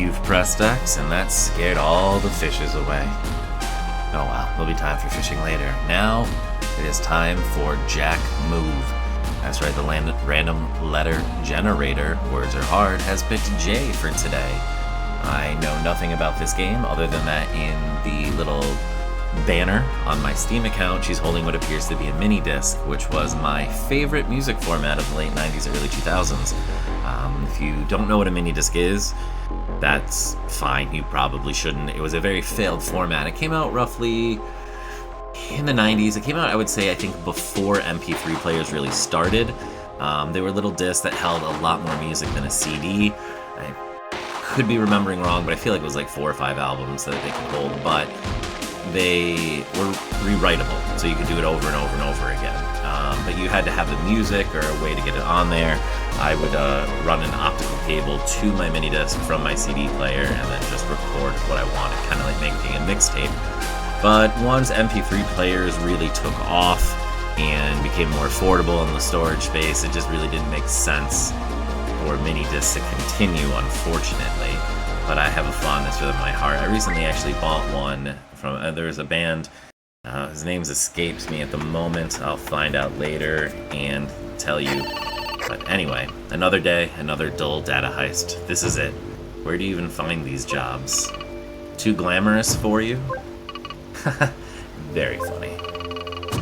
You've pressed X, and that scared all the fishes away. Oh well, there'll be time for fishing later. Now, it is time for Jack Move. That's right, the random letter generator, Words Are Hard, has picked J for today. I know nothing about this game other than that in the little banner on my Steam account, she's holding what appears to be a mini disc, which was my favorite music format of the late 90s, early 2000s. If you don't know what a mini disc is, that's fine. You probably shouldn't. It was a very failed format. It came out roughly in the 90s. It came out, I would say, I think before MP3 players really started. They were little discs that held a lot more music than a CD. I could be remembering wrong, but I feel like it was like 4 or 5 albums that they could hold, but they were rewritable, so you could do it over and over and over again. But you had to have the music or a way to get it on there. I would run an optical cable to my mini disc from my CD player and then just record what I wanted, kind of like making a mixtape. But once MP3 players really took off and became more affordable in the storage space, it just really didn't make sense for mini discs to continue, unfortunately. But I have a fondness for them in my heart. I recently actually bought one from, there's a band, his name escapes me at the moment. I'll find out later and tell you. But anyway, another day, another dull data heist. This is it. Where do you even find these jobs? Too glamorous for you? Very funny.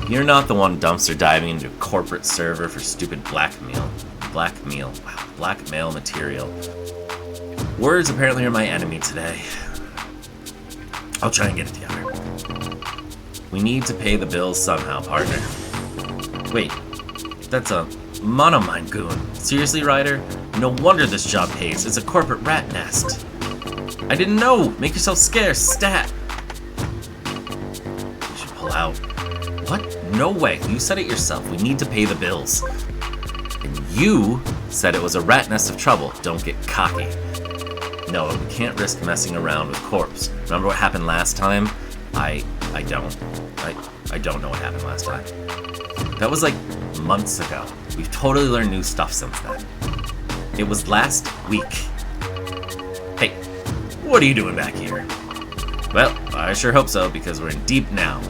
You're not the one dumpster diving into a corporate server for stupid blackmail. Wow, blackmail material. Words apparently are my enemy today. I'll try and get it together. We need to pay the bills somehow, partner. Wait, that's a Monomine goon. Seriously, Ryder? No wonder this job pays. It's a corporate rat nest. I didn't know! Make yourself scarce, stat! We should pull out. What? No way. You said it yourself. We need to pay the bills. And you said it was a rat nest of trouble. Don't get cocky. No, we can't risk messing around with corpse. Remember what happened last time? I don't know what happened last time. That was like months ago. We've totally learned new stuff since then. It was last week. Hey, what are you doing back here? Well, I sure hope so, because we're in deep now.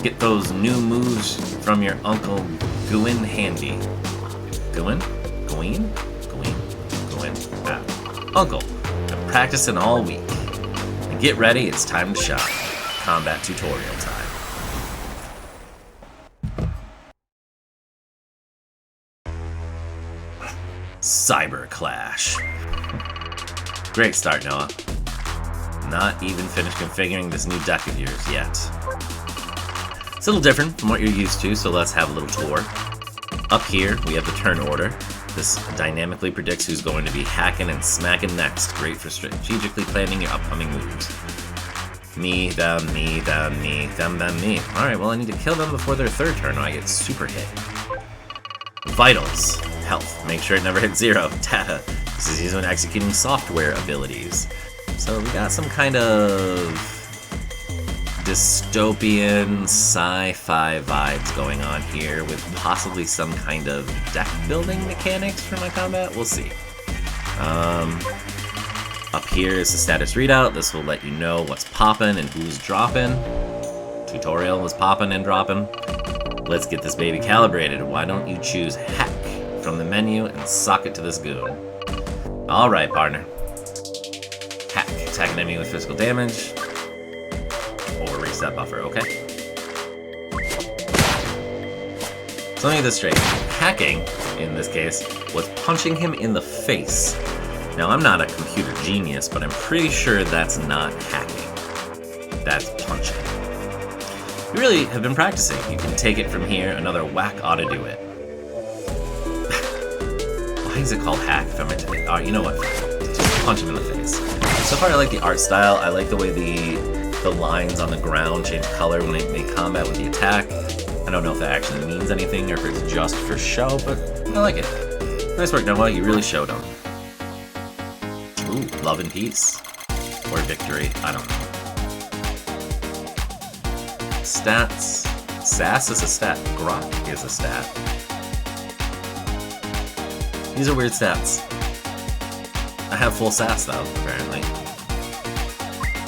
Get those new moves from your Uncle Gwyn handy. Gwyn? Uncle. Been practicing all week. And get ready, it's time to shine. Combat tutorial time. Cyber Clash. Great start, Noah. Not even finished configuring this new deck of yours yet. It's a little different from what you're used to, so let's have a little tour. Up here, we have the turn order. This dynamically predicts who's going to be hacking and smacking next. Great for strategically planning your upcoming moves. Me, them, me, them, me, them, me. Alright, well I need to kill them before their third turn or I get super hit. Vitals. Health. Make sure it never hits 0. Data. This is used when executing software abilities. So we got some kind of dystopian sci-fi vibes going on here with possibly some kind of deck building mechanics for my combat. We'll see. Up here is the status readout. This will let you know what's poppin' and who's dropping. Tutorial is poppin' and dropping. Let's get this baby calibrated. Why don't you choose hack from the menu and sock it to this goon? Alright, partner. Hack. Attack an enemy with physical damage. Or reset buffer, okay? So let me get this straight. Hacking, in this case, was punching him in the face. Now, I'm not a computer genius, but I'm pretty sure that's not hacking. That's punching. You really have been practicing. You can take it from here. Another whack ought to do it. Why is it called hack if I'm meant to be? Oh, you know what? Just punch him in the face. So far, I like the art style. I like the way the lines on the ground change color when they make combat with the attack. I don't know if that actually means anything or if it's just for show, but I like it. Nice work, Noah. You really showed them. Ooh, love and peace. Or victory. I don't know. Stats. Sass is a stat. Grok is a stat. These are weird stats. I have full sass though, apparently.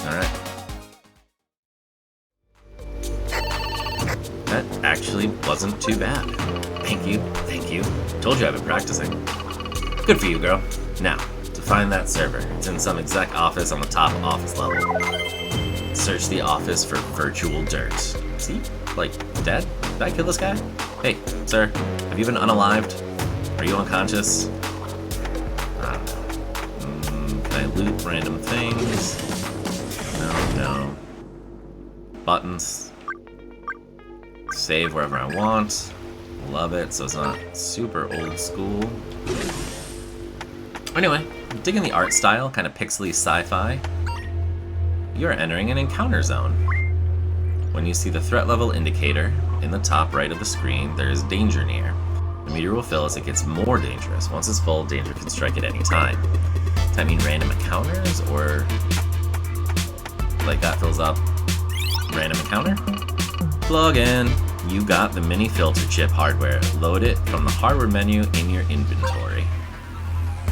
Alright. That actually wasn't too bad. Thank you, thank you. Told you I've been practicing. Good for you, girl. Now, to find that server. It's in some exec office on the top office level. Search the office for virtual dirt. Is he, like, dead? Did I kill this guy? Hey, sir, have you been unalived? Are you unconscious? I don't know. Can I loot random things? No. Buttons. Save wherever I want. Love it, so it's not super old school. Anyway, digging the art style, kind of pixely sci-fi. You're entering an encounter zone. When you see the threat level indicator in the top right of the screen, there is danger near. The meter will fill as it gets more dangerous. Once it's full, danger can strike at any time. Does that mean random encounters, or like that fills up? Random encounter? Plug in. You got the mini filter chip hardware. Load it from the hardware menu in your inventory.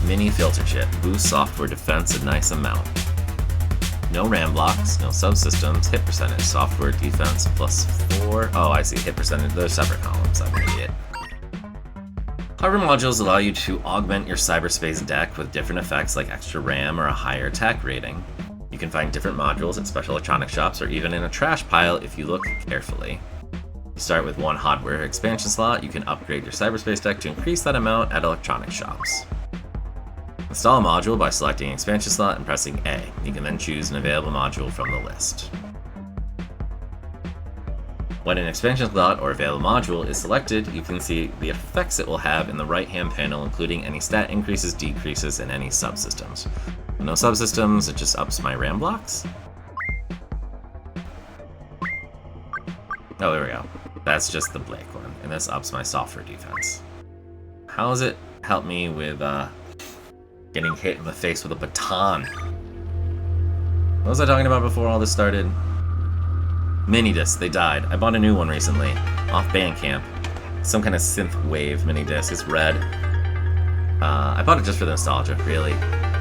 Mini filter chip. Boost software defense a nice amount. No RAM blocks, no subsystems, hit percentage, software defense +4. Oh, I see, hit percentage. They're separate columns. I'm an idiot. Hardware modules allow you to augment your cyberspace deck with different effects like extra RAM or a higher attack rating. You can find different modules at special electronic shops or even in a trash pile if you look carefully. You start with one hardware expansion slot. You can upgrade your cyberspace deck to increase that amount at electronic shops. Install a module by selecting an expansion slot and pressing A. You can then choose an available module from the list. When an expansion slot or available module is selected, you can see the effects it will have in the right-hand panel, including any stat increases, decreases, and any subsystems. No subsystems, it just ups my RAM blocks. Oh, there we go. That's just the Blake one, and this ups my software defense. How does it help me with getting hit in the face with a baton? What was I talking about before all this started? Mini disc, they died. I bought a new one recently, off Bandcamp. Some kind of synth wave mini disc. It's red. I bought it just for the nostalgia, really.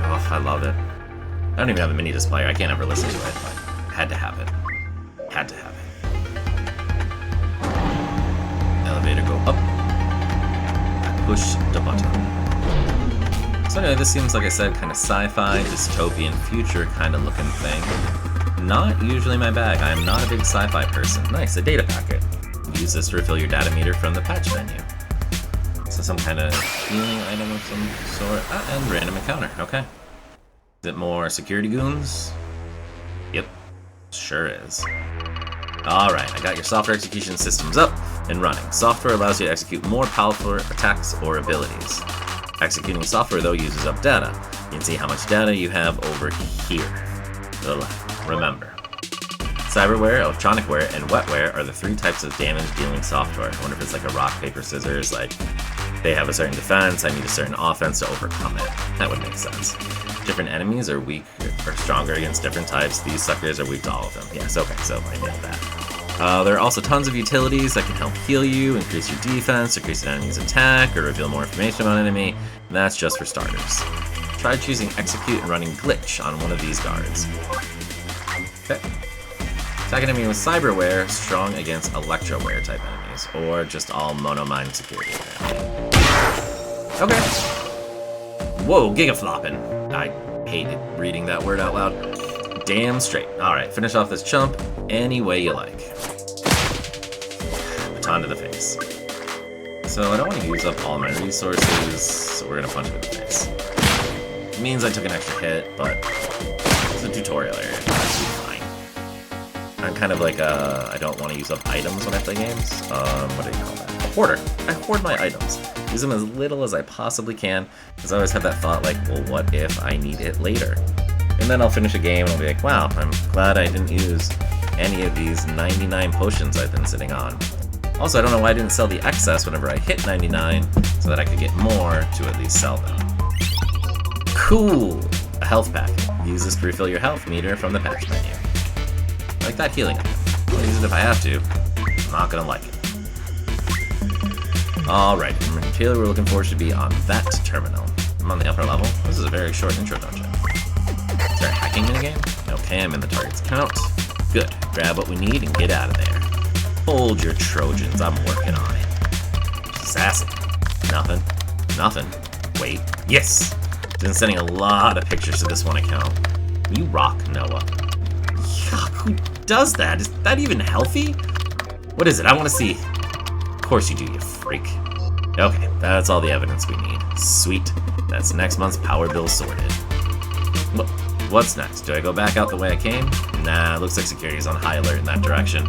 Oh, I love it. I don't even have a mini disc player. I can't ever listen to it, but had to have it. Had to have it. Elevator go up. Push the button. So anyway, this seems, like I said, kind of sci-fi, dystopian future kind of looking thing. Not usually my bag. I am not a big sci-fi person. Nice, a data packet. Use this to refill your data meter from the patch menu. So some kind of healing item of some sort. And random encounter. Okay. Is it more security goons? Yep. Sure is. Alright, I got your software execution systems up and running. Software allows you to execute more powerful attacks or abilities. Executing software, though, uses up data. You can see how much data you have over here. To the left. Remember, cyberware, electronicware, and wetware are the three types of damage-dealing software. I wonder if it's like a rock, paper, scissors, like they have a certain defense, I need a certain offense to overcome it. That would make sense. Different enemies are weak or stronger against different types. These suckers are weak to all of them. Yes, okay, so I nailed that. There are also tons of utilities that can help heal you, increase your defense, decrease an enemy's attack, or reveal more information about an enemy. And that's just for starters. Try choosing execute and running glitch on one of these guards. Okay. Attack enemy with cyberware, strong against electroware type enemies, or just all monomine security. Okay. Whoa, gigaflopping. I hated reading that word out loud. Damn straight. Alright, finish off this chump any way you like. Baton to the face. So I don't want to use up all my resources, so we're gonna punch him in the face. It means I took an extra hit, but it's a tutorial area. I'm kind of like I don't want to use up items when I play games. What do you call that? A hoarder. I hoard my items. Use them as little as I possibly can, because I always have that thought like, well, what if I need it later? And then I'll finish a game and I'll be like, wow, I'm glad I didn't use any of these 99 potions I've been sitting on. Also, I don't know why I didn't sell the excess whenever I hit 99, so that I could get more to at least sell them. Cool! A health pack. Use this to refill your health meter from the patch menu. Like that healing item. I'll use it if I have to. I'm not gonna like it. Alright, the material we're looking for should be on that terminal. I'm on the upper level. This is a very short intro dungeon. Sorry, tracking minigame? Okay, I'm in the target's count. Good. Grab what we need and get out of there. Hold your Trojans, I'm working on it. Sassy. Nothing. Nothing. Wait. Yes! Been sending a lot of pictures to this one account. You rock, Noah. Yuck, who does that? Is that even healthy? What is it? I want to see. Of course you do, you freak. Okay, that's all the evidence we need. Sweet. That's next month's power bill sorted. What's next? Do I go back out the way I came? Nah, looks like security's on high alert in that direction.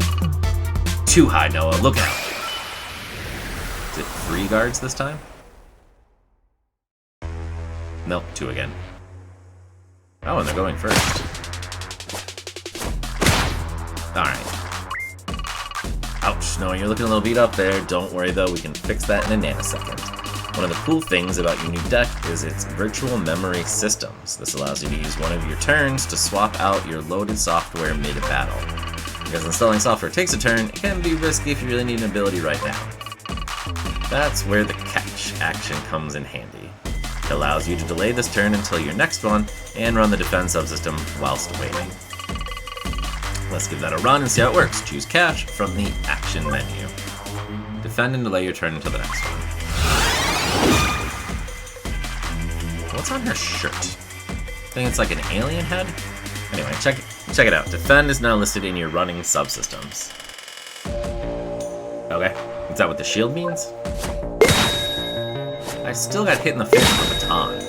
Too high, Noah. Look out. Is it 3 guards this time? Nope, 2 again. Oh, and they're going first. Alright. Ouch, Noah, you're looking a little beat up there. Don't worry though, we can fix that in a nanosecond. One of the cool things about your new deck is its virtual memory systems. This allows you to use one of your turns to swap out your loaded software mid-battle. Because installing software takes a turn, it can be risky if you really need an ability right now. That's where the catch action comes in handy. It allows you to delay this turn until your next one, and run the defense subsystem whilst waiting. Let's give that a run and see how it works. Choose catch from the action menu. Defend and delay your turn until the next one. What's on her shirt? I think it's like an alien head? Anyway, check it out. Defend is now listed in your running subsystems. Okay, is that what the shield means? I still got hit in the face with a baton.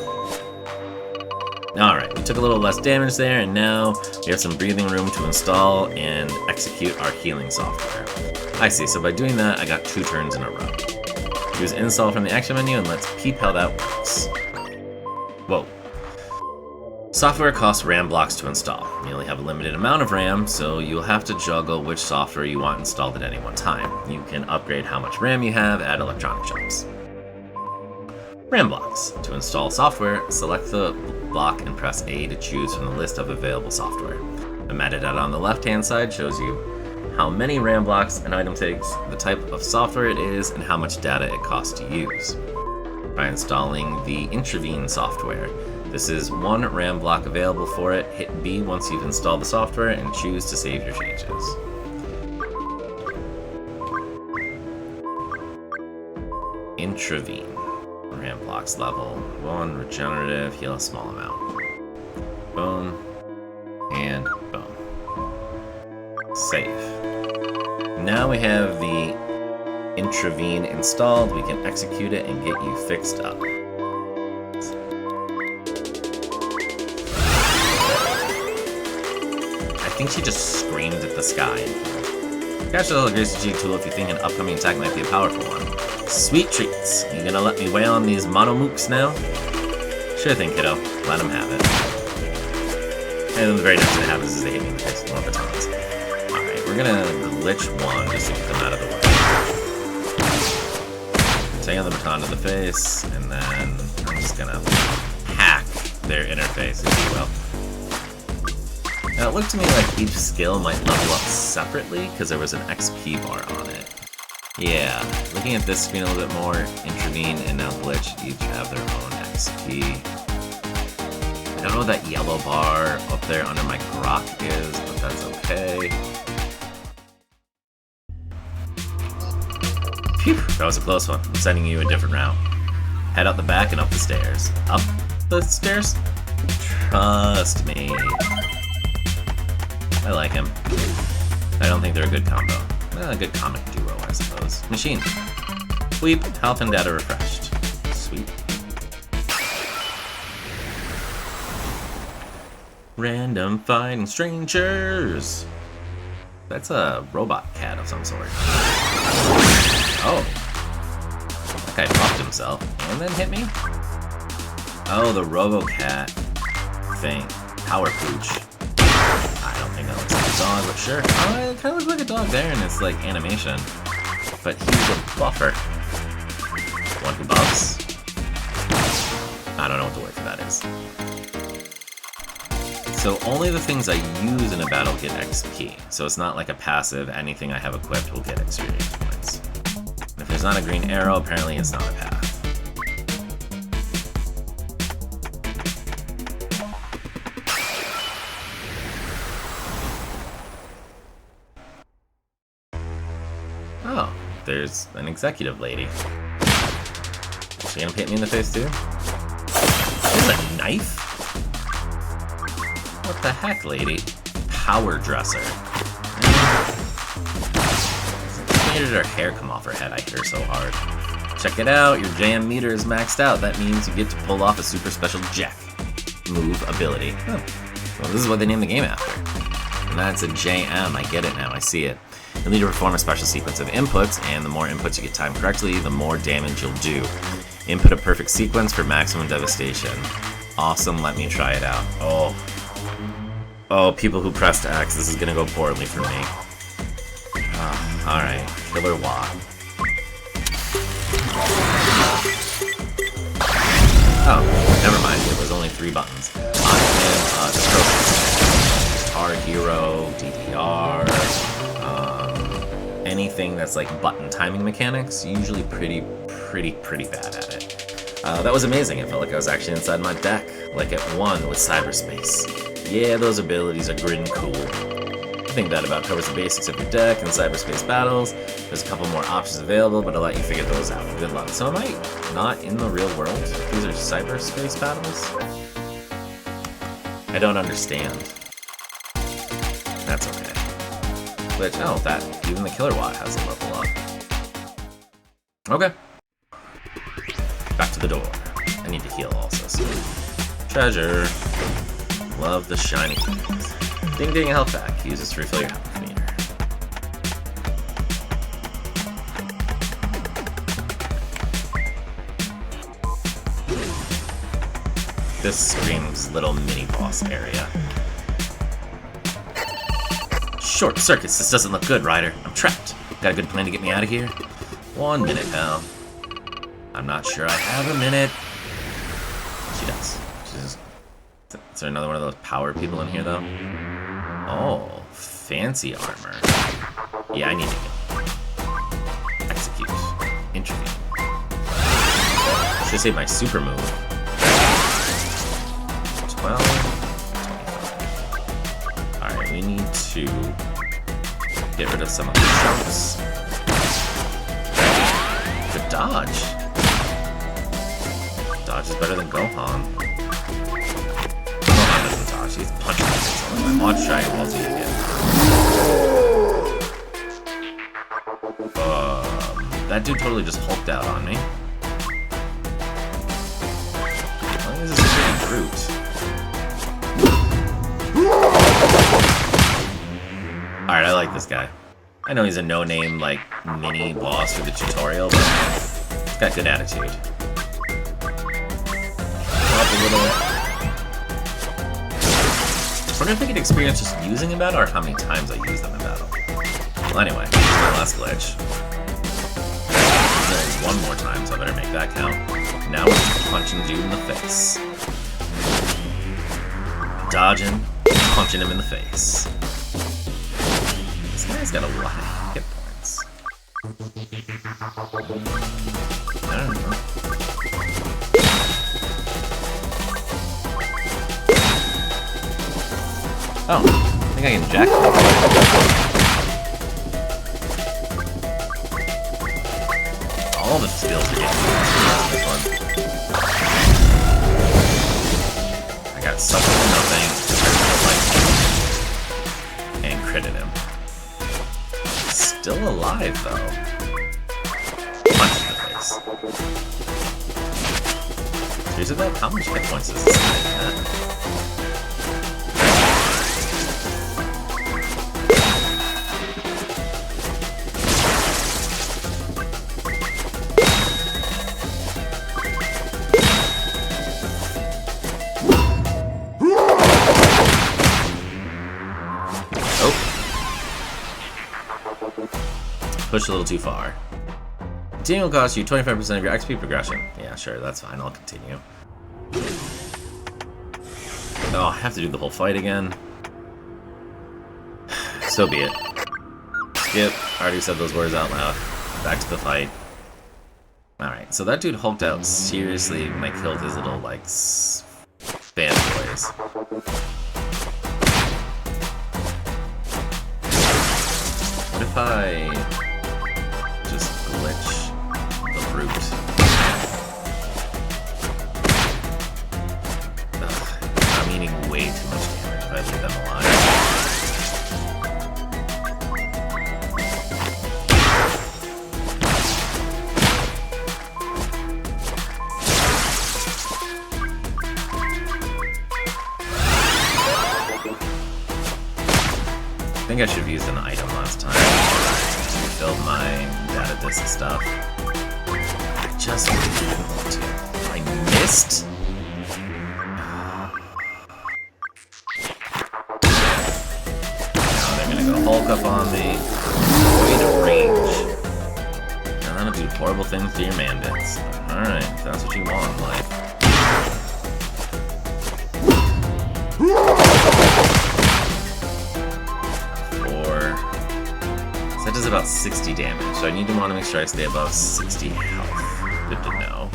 Alright, we took a little less damage there, and now we have some breathing room to install and execute our healing software. I see, so by doing that, I got 2 turns in a row. Use install from the action menu, and let's peep how that works. Whoa. Software costs RAM blocks to install. You only have a limited amount of RAM, so you'll have to juggle which software you want installed at any one time. You can upgrade how much RAM you have at electronic shops. RAM blocks. To install software, select the block and press A to choose from the list of available software. The metadata on the left-hand side shows you how many RAM blocks an item takes, the type of software it is, and how much data it costs to use. By installing the Intravene software, this is 1 RAM block available for it. Hit B once you've installed the software and choose to save your changes. Intravene. RAM blocks level 1, regenerative, heal a small amount. Boom. And boom. Save. Now we have the Intravene installed, we can execute it and get you fixed up. I think she just screamed at the sky. Catch the little Gracie G tool if you think an upcoming attack might be a powerful one. Sweet treats. You gonna let me wail on these monomooks now? Sure thing, kiddo. Let them have it. And then the very next thing that happens is they hit me in the face with more batons. Alright, we're gonna glitch one just to get them out of the way. Take the baton to the face, and then I'm just gonna hack their interface, if you will. Now it looked to me like each skill might level up separately, because there was an XP bar on it. Yeah, looking at this screen a little bit more, Intravene and now Glitch each have their own XP. I don't know what that yellow bar up there under my grok is, but that's okay. Phew, that was a close one. I'm sending you a different route. Head out the back and up the stairs. Up the stairs? Trust me. I like him. I don't think they're a good combo. A good comic duo, I suppose. Machine. Sweep, health and data refreshed. Sweet. Random fighting strangers. That's a robot cat of some sort. Oh. That guy buffed himself and then hit me? Oh, the RoboCat thing. Power Pooch. I don't think that looks like a dog, but sure. Oh, it kind of looks like a dog there in its, like, animation. But he's a buffer. One who buffs? I don't know what the word for that is. So only the things I use in a battle get XP. So it's not like a passive, anything I have equipped will get experience points. And if there's not a green arrow, apparently it's not a path. there's an executive lady. Is she gonna hit me in the face too? There's a knife? What the heck, lady? Power dresser. She needed her hair come off her head. I hit her so hard. Check it out, your jam meter is maxed out. That means you get to pull off a super special Jack move ability. Oh. Well, this is what they named the game after. And that's a JM. I get it now. I see it. You'll need to perform a special sequence of inputs, and the more inputs you get timed correctly, the more damage you'll do. Input a perfect sequence for maximum devastation. Awesome, let me try it out. Oh. Oh, people who pressed X, this is gonna go poorly for me. Oh, alright, Killer Watt. Oh, never mind, it was only 3 buttons. I am the Guitar Hero, DDR, anything that's like button timing mechanics, usually pretty bad at it. That was amazing. It felt like I was actually inside my deck, like at one with cyberspace. Yeah, those abilities are grid and cool. I think that about covers the basics of your deck and cyberspace battles. There's a couple more options available, but I'll let you figure those out. Good luck. So am I not in the real world? These are cyberspace battles? I don't understand. That's okay. Which, oh, that, even the Killer Watt has a level up. Okay. Back to the door. I need to heal also, so. Treasure. Love the shiny things. Ding ding, a health pack. Use this to refill your health meter. This screams little mini boss area. Short circuits, this doesn't look good, Ryder. I'm trapped. Got a good plan to get me out of here? 1 minute, pal. I'm not sure I have a minute. She does. Is there another one of those power people in here, though? Oh, fancy armor. Yeah, I need to get. Execute. Intervene. Should say my super move. 12. 25. Alright, we need to get rid of some of the jumps. The dodge. Dodge is better than Gohan. Gohan doesn't dodge, he's punching me. I'll try Walty again. That dude totally just hulked out on me. Why is this a brute? Alright, I like this guy. I know he's a no-name, like, mini-boss for the tutorial, but he's got good attitude. Up a little. I wonder if I could experience just using in battle, or how many times I use them in battle. Well, anyway, here's my last glitch. There's one more time, so I better make that count. Now we're just punching dude in the face. Dodging, punching him in the face. This guy's got a lot of hit points. I don't know. Oh, I think I can jack him. All the skills are getting this one. I got sucked into nothing, and critted him. Still alive, though. Punch in the face. Seriously, though? How much hit points does this guy have? Pushed a little too far. Continuing will cost you 25% of your XP progression. Yeah, sure, that's fine. I'll continue. Oh, I have to do the whole fight again. So be it. Skip. I already said those words out loud. Back to the fight. Alright, so that dude hulked out seriously when I killed his little, like, fanboys. What if I just too much damage if I leave them alive. I think I should have used an item last time. Filled my data disk stuff. I just really didn't want to. I missed? Now they're gonna go Hulk up on me. Way to range. Now that'll do horrible things to your man-bits. Alright, if that's what you want in life. That does about 60 damage, so I need to want to make sure I stay above 60 health. Good to know.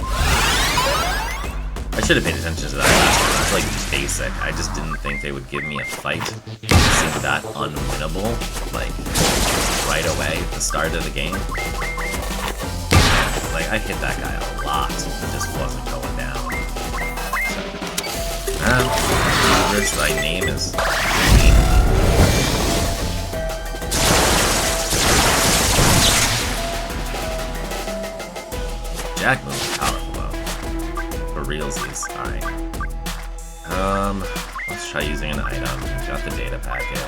I should have paid attention to that last one. It's like basic. I just didn't think they would give me a fight. It seemed that unwinnable, like, right away at the start of the game. Like, I hit that guy a lot. It just wasn't going down. So, thy name is... Jack move is powerful though. For realsies. Alright. Let's try using an item. Got the data packet.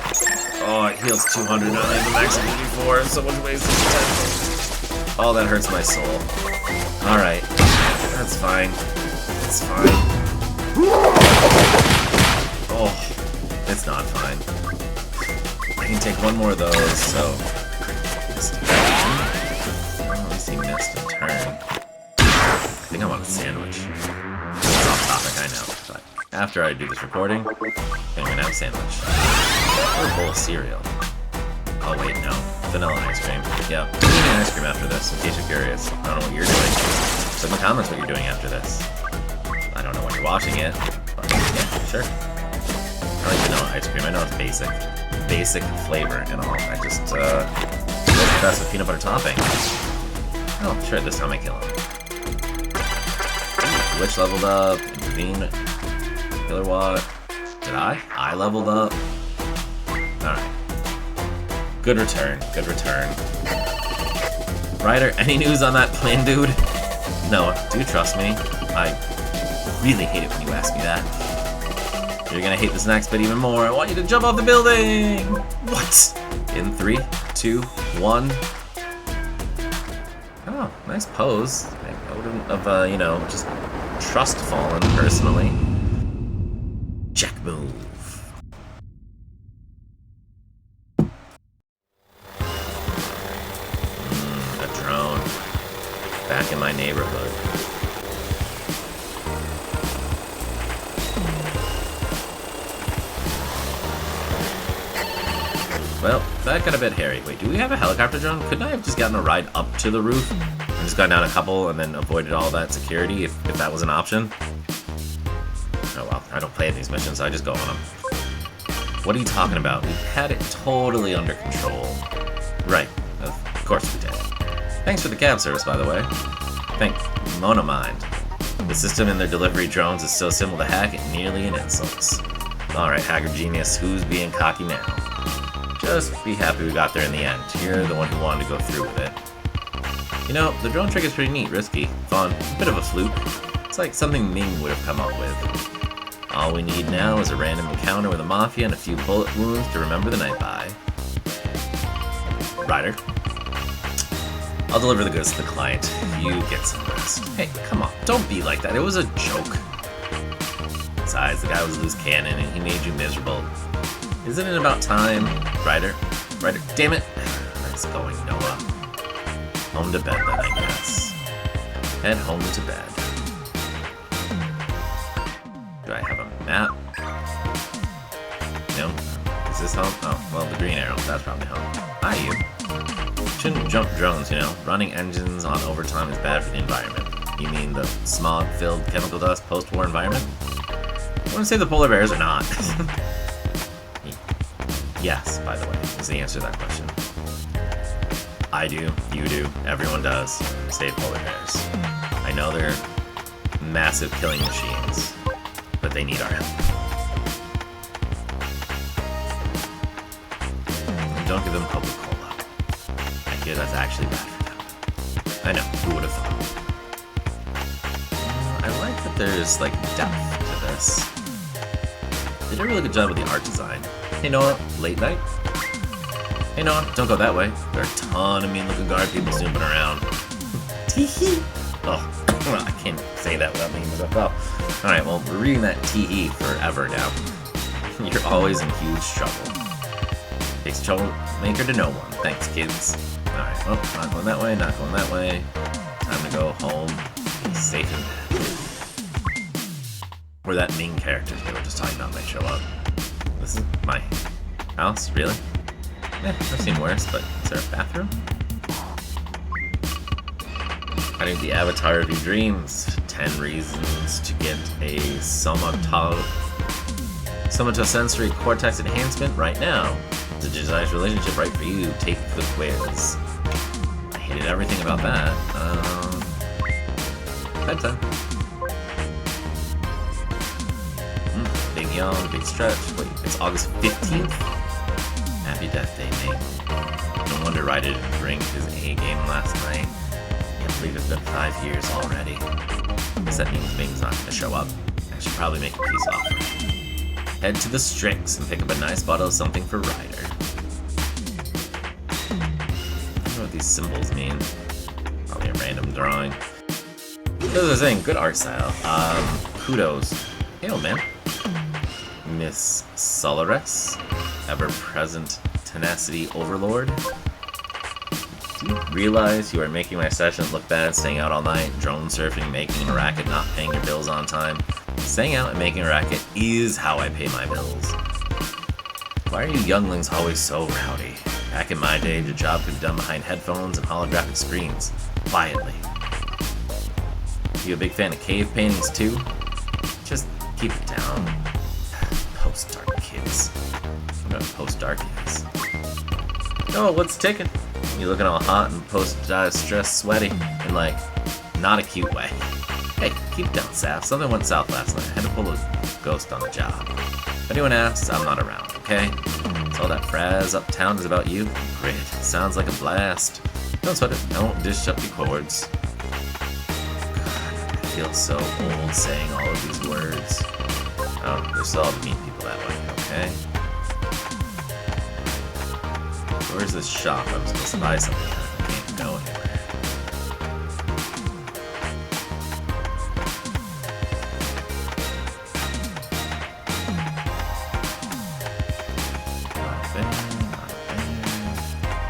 Oh, it heals 200, not like the max 84. Someone's wasting potential. Oh, that hurts my soul. Alright. That's fine. It's fine. Oh, it's not fine. I can take one more of those, so... At least he missed a turn. I think I want a sandwich. It's off topic, I know, but after I do this recording, I'm gonna have a sandwich. Or a bowl of cereal. Oh wait, no. Vanilla ice cream. Yeah, I'm eating ice cream after this, in case you're curious. I don't know what you're doing. Put in the comments what you're doing after this. I don't know when you're watching it, but yeah, sure. I like vanilla ice cream. I know it's basic. Basic flavor and all. I just, it's the best with peanut butter topping. Oh, sure, this time I kill him. Glitch leveled up, Intervene, Killer Watt. Did I? I leveled up. Alright. Good return, good return. Ryder, any news on that plan, dude? No, do you trust me? I really hate it when you ask me that. You're gonna hate this next bit even more. I want you to jump off the building! What? In 3, 2, 1. Oh, nice pose. I wouldn't have, you know, just trust fallen personally. Jack move. A drone. Back in my neighborhood. Well, that got a bit hairy. Wait, do we have a helicopter drone? Couldn't I have just gotten a ride up to the roof? And just gone down a couple and then avoided all that security if that was an option? Oh well, I don't play in these missions, so I just go on them. What are you talking about? We had it totally under control. Right, of course we did. Thanks for the cab service, by the way. Thank Monomind. The system in their delivery drones is so simple to hack, it nearly an insult. Alright, hacker genius, who's being cocky now? Just be happy we got there in the end. You're the one who wanted to go through with it. You know, the drone trick is pretty neat, risky, fun, a bit of a fluke. It's like something Ming would have come up with. All we need now is a random encounter with a Mafia and a few bullet wounds to remember the night by. Ryder. I'll deliver the goods to the client. You get some rest. Hey, come on, don't be like that. It was a joke. Besides, the guy was a loose cannon and he made you miserable. Isn't it about time? Ryder? Ryder, damn it! Nice going, Noah. Home to bed then, I guess. Head home to bed. Do I have a map? No? Is this home? Oh, well, the green arrow. That's probably home. Hi, you. Shouldn't jump drones, you know? Running engines on overtime is bad for the environment. You mean the smog-filled chemical dust post-war environment? I want to say the polar bears or not. Yes, by the way, is the answer to that question. I do, you do, everyone does. Save polar bears. I know they're massive killing machines, but they need our help. than Coca-Cola. I hear that's actually bad for them. I know, who would have thought? I like that there's, like, depth to this. They did a really good job with the art design. Hey Noah, late night? Hey Noah, don't go that way. There are a ton of mean-looking guard people snooping around. Tee-hee! Oh, I can't say that without making myself up. Alright, well, we're reading that tee-hee forever now. You're always in huge trouble. Takes troublemaker to no one. Thanks, kids. Alright, well, not going that way, not going that way. Time to go home. Be safe in bed. Where that main character they were just talking about might show up. This is my house? Really? Yeah, I've seen worse, but is there a bathroom? I need the avatar of your dreams. 10 reasons to get a somatosensory cortex enhancement right now. It's a digitized relationship right for you. Take the quiz. I hated everything about that. Bedtime. Big yawn, big stretch. Wait, it's August 15th? Happy Death Day, mate. No wonder Ryder didn't drink his A game last night. Can't believe it's been 5 years already. I guess that means Ming's not going to show up. I should probably make a peace offering. Head to the Strix and pick up a nice bottle of something for Ryder. I don't know what these symbols mean. Probably a random drawing. As I was saying, good art style. Kudos. Hey, old man. Miss Solaris, ever-present tenacity overlord. Do you realize you are making my session look bad, staying out all night, drone surfing, making a racket, not paying your bills on time? Staying out and making a racket is how I pay my bills. Why are you younglings always so rowdy? Back in my day, the job could be done behind headphones and holographic screens. Quietly. You a big fan of cave paintings too? Just keep it down. Post-dark kids. I don't know what post-dark is. Oh, what's ticking? You looking all hot and post-stress sweaty in, like, not a cute way. Hey, keep it down, Saf. Something went south last night. I had to pull a ghost on the job. If anyone asks, I'm not around, okay? So all that fraz uptown is about you? Great. Sounds like a blast. Don't sweat it. I won't dish up your chords. God, I feel so old saying all of these words. Oh, there's still all the mean people that way, okay? Where's this shop? I'm supposed to buy something. I can't go anywhere.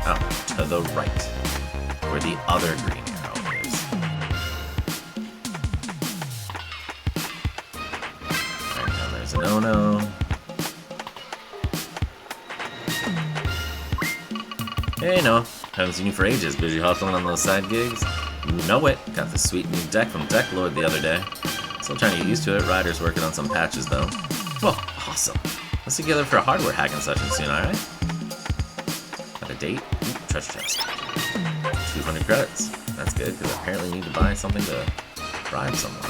Oh, to the right, where the other green arrow is. Right now there's an oh-no. Hey, no, haven't seen you for ages. Busy hustling on those side gigs? Know it. Got the sweet new deck from Deck Lord the other day. Still trying to get used to it. Ryder's working on some patches though. Well, awesome. Let's get together for a hardware hacking session soon, alright? Got a date? Ooh, treasure chest. 200 credits. That's good, because I apparently need to buy something to bribe someone.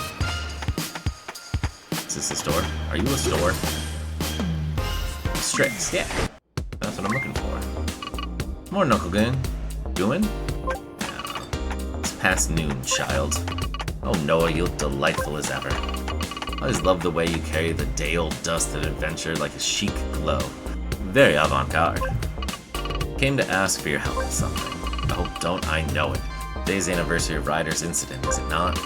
Is this a store? Are you a store? Strix, yeah. That's what I'm looking for. More Knuckle Goon. Doing? No. It's past noon, child. Oh, Noah, you look delightful as ever. I always love the way you carry the day-old dust of adventure like a chic glow. Very avant-garde. Came to ask for your help with something. Oh, don't I know it. Today's the anniversary of Ryder's incident, is it not?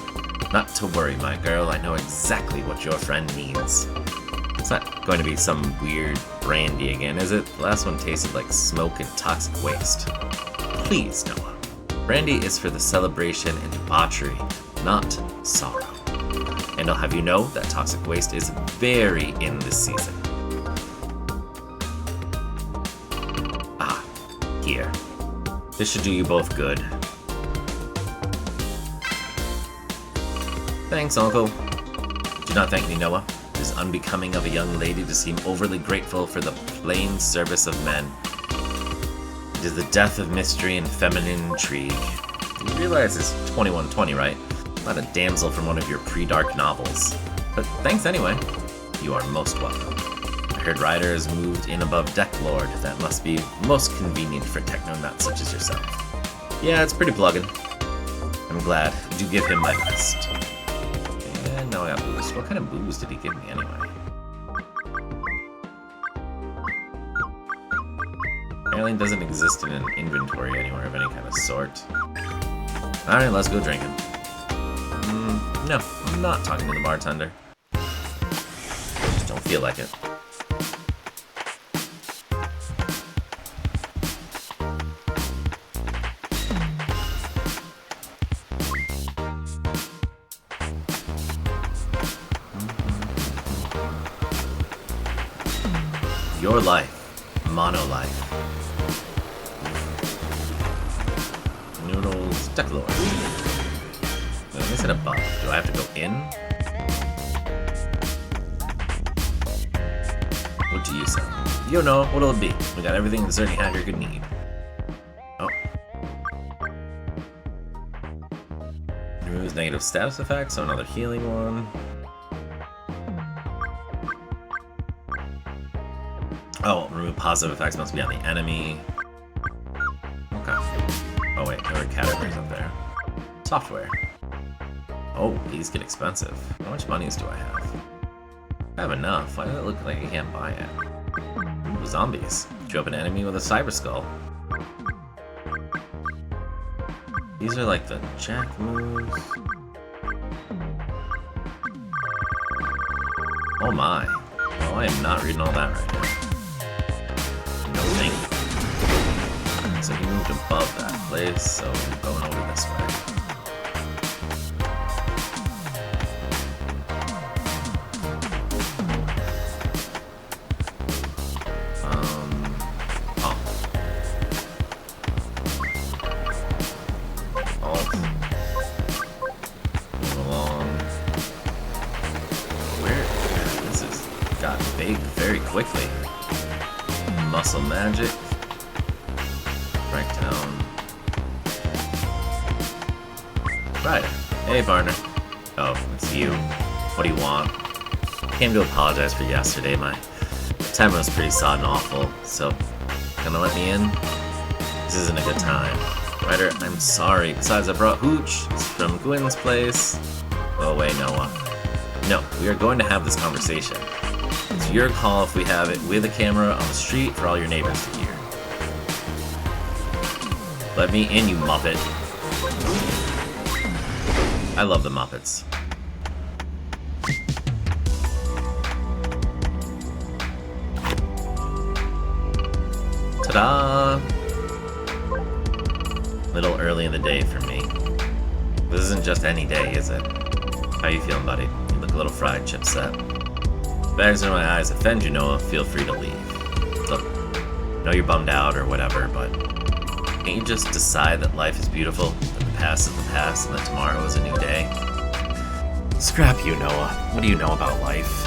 Not to worry, my girl. I know exactly what your friend needs. It's not going to be some weird brandy again, is it? The last one tasted like smoke and toxic waste. Please, Noah. Brandy is for the celebration and debauchery, not sorrow. And I'll have you know that toxic waste is very in this season. Ah, here. This should do you both good. Thanks, Uncle. Do not thank me, Noah. It is unbecoming of a young lady to seem overly grateful for the plain service of men. It is the death of mystery and feminine intrigue. You realize it's 2120, right? Not a damsel from one of your pre-dark novels. But thanks anyway. You are most welcome. I heard Ryder has moved in above Deck Lord. That must be most convenient for techno nuts such as yourself. Yeah, it's pretty plugging. I'm glad. Do give him my best. And now I got boost. What kind of boost did he give me anyway? Apparently it doesn't exist in an inventory anywhere of any kind of sort. Alright, let's go drinking. No, I'm not talking to the bartender. Just don't feel like it. Your life. Mono life. Noodles. Deck Lord. Let me set above. Do I have to go in? What do you say? You know, what'll it be? We got everything the Cerny hacker could need. Oh. Removes negative status effects, so another healing one. Oh, remove positive effects must be on the enemy. Okay. Oh wait, there were categories up there. Software. Oh, these get expensive. How much monies do I have? I have enough. Why does it look like I can't buy it? Ooh, zombies. Show up an enemy with a cyber skull. These are like the Jack moves. Oh my. Oh, I am not reading all that right now. No thank you. So he moved above that place, so we're going over this way. Very quickly. Muscle magic. Right down. Right. Hey, partner. Oh, it's you. What do you want? Came to apologize for yesterday. My time was pretty sodden awful, so gonna let me in? This isn't a good time. Ryder, I'm sorry. Besides, I brought Hooch. It's from Gwen's place. Oh, wait, Noah. No, we are going to have this conversation. It's your call if we have it with a camera on the street for all your neighbors to hear. Let me in, you Muppet. I love the Muppets. Ta-da! Little early in the day for me. This isn't just any day, is it? How you feeling, buddy? You look a little fried, chipset. Bags under my eyes offend you, Noah, feel free to leave. Look, I know you're bummed out or whatever, but can't you just decide that life is beautiful, that the past is the past, and that tomorrow is a new day? Scrap you, Noah. What do you know about life?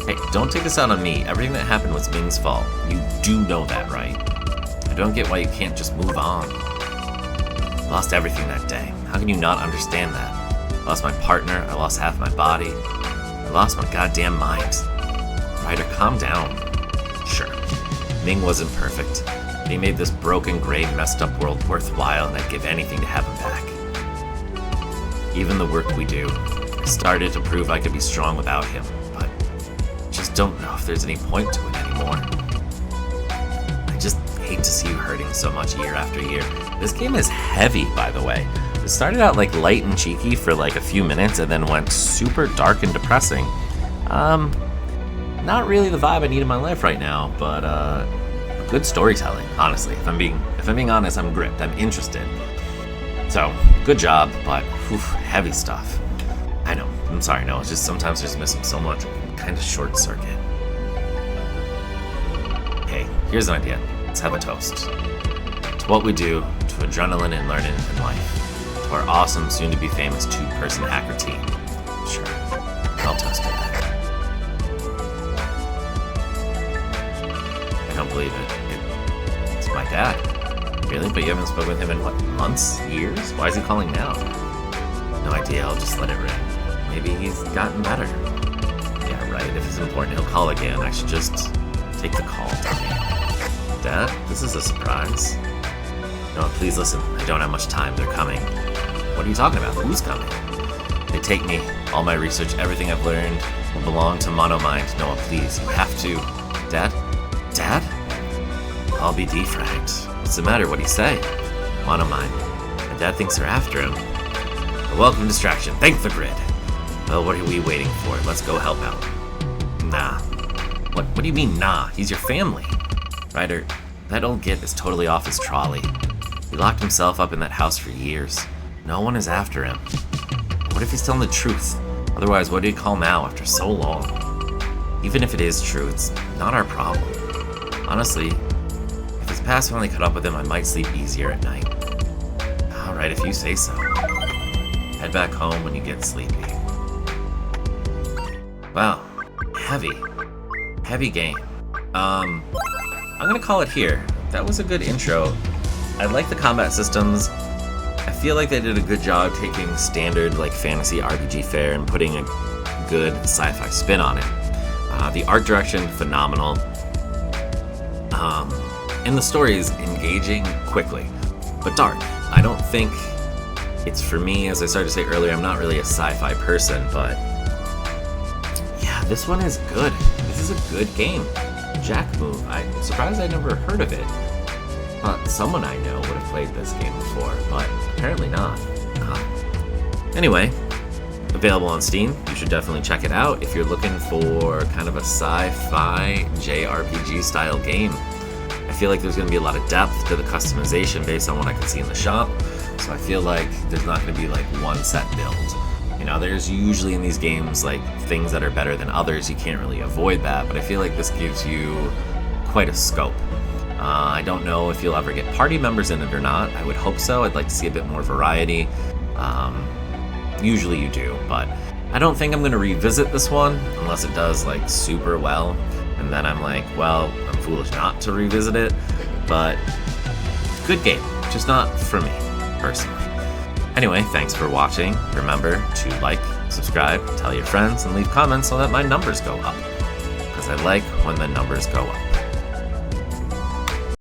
Hey, don't take this out on me. Everything that happened was Ming's fault. You do know that, right? I don't get why you can't just move on. I lost everything that day. How can you not understand that? I lost my partner, I lost half my body. I lost my goddamn mind. Ryder, calm down. Sure, Ming wasn't perfect, but he made this broken, gray, messed up world worthwhile, and I'd give anything to have him back. Even the work we do, I started to prove I could be strong without him, but I just don't know if there's any point to it anymore. I just hate to see you hurting so much year after year. This game is heavy, by the way. It started out like light and cheeky for like a few minutes and then went super dark and depressing. Not really the vibe I need in my life right now, but good storytelling, honestly. If I'm being honest, I'm gripped. I'm interested. So, good job, but heavy stuff. I know. I'm sorry, no. It's just sometimes just missing so much. Kind of short circuit. Hey, here's an idea. Let's have a toast. To what we do, to adrenaline and learning in life. To our awesome, soon-to-be famous two-person hacker team. Sure, I'll toast to that. I don't believe it. It's my dad. Really? But you haven't spoken with him in, what, months? Years? Why is he calling now? No idea, I'll just let it ring. Maybe he's gotten better. Yeah, right. If it's important, he'll call again. I should just take the call. Dad, this is a surprise. No, please listen. I don't have much time. They're coming. What are you talking about? Who's coming? They take me. All my research, everything I've learned will belong to Monomind. Noah, please, you have to. Dad? Dad? I'll be defragged. What's the matter? What'd he say? Monomind. My dad thinks they're after him. A welcome distraction. Thank the grid. Well, what are we waiting for? Let's go help out. Nah. What do you mean, nah? He's your family. Ryder, that old git is totally off his trolley. He locked himself up in that house for years. No one is after him. What if he's telling the truth? Otherwise, what did he call Mao after so long? Even if it is true, it's not our problem. Honestly, if his past finally caught up with him, I might sleep easier at night. Alright, if you say so. Head back home when you get sleepy. Wow. Heavy game. I'm gonna call it here. That was a good intro. I like the combat systems. I feel like they did a good job taking standard like fantasy RPG fare and putting a good sci-fi spin on it. The art direction, phenomenal. And the story is engaging quickly, but dark. I don't think it's for me. As I started to say earlier, I'm not really a sci-fi person, but yeah, this one is good. This is a good game. Jack Move. I'm surprised I never heard of it. Someone I know would have played this game before, but apparently not. Anyway, available on Steam. You should definitely check it out if you're looking for kind of a sci-fi JRPG style game. I feel like there's going to be a lot of depth to the customization based on what I can see in the shop, so I feel like there's not going to be like one set build. You know, there's usually in these games like things that are better than others. You can't really avoid that, but I feel like this gives you quite a scope. I don't know if you'll ever get party members in it or not. I would hope so. I'd like to see a bit more variety. Usually you do, but I don't think I'm going to revisit this one unless it does like super well. And then I'm like, well, I'm foolish not to revisit it. But good game, just not for me, personally. Anyway, thanks for watching. Remember to like, subscribe, tell your friends, and leave comments so that my numbers go up. Because I like when the numbers go up.